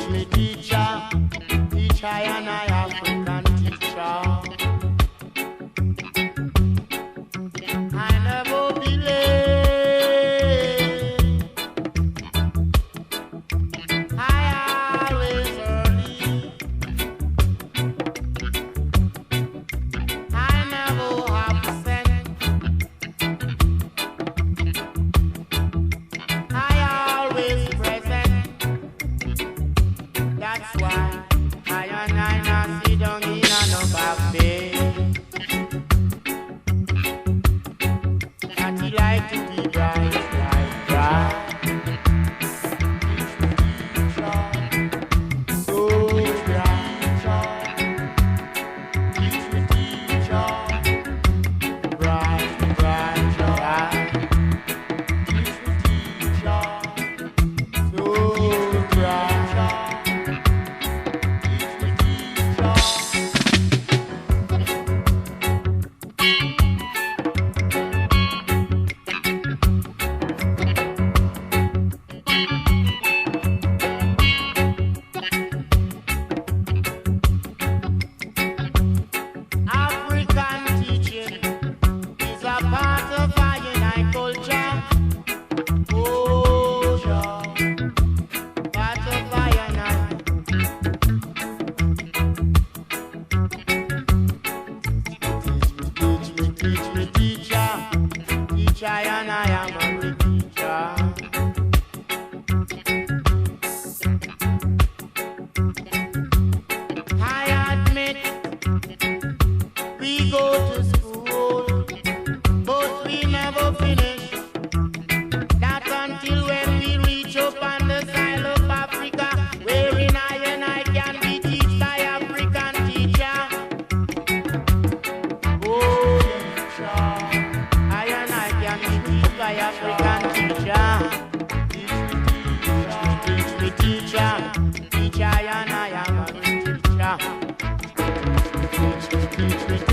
me teacher, teach I and I African teacher. I never believe, I always early. I never absent, I always present. That's why I and I not sit down in a no back bed. That he like to be bright, bright, bright. So bright, teach me teacher. Bright, bright, bright. Teach me teacher. So bright. African teaching is a part of our united culture. Oh, sure. Part of our united. Teach me, teacher. Teach I and I am a teacher. I admit we go to school, but we never finish. Not until when we reach up on the side of Africa, wherein I and I can be taught by African teacher. Oh, teacher, I and I can be taught by African teacher. Teach me, teacher, teach I and I am a teacher. Teach me,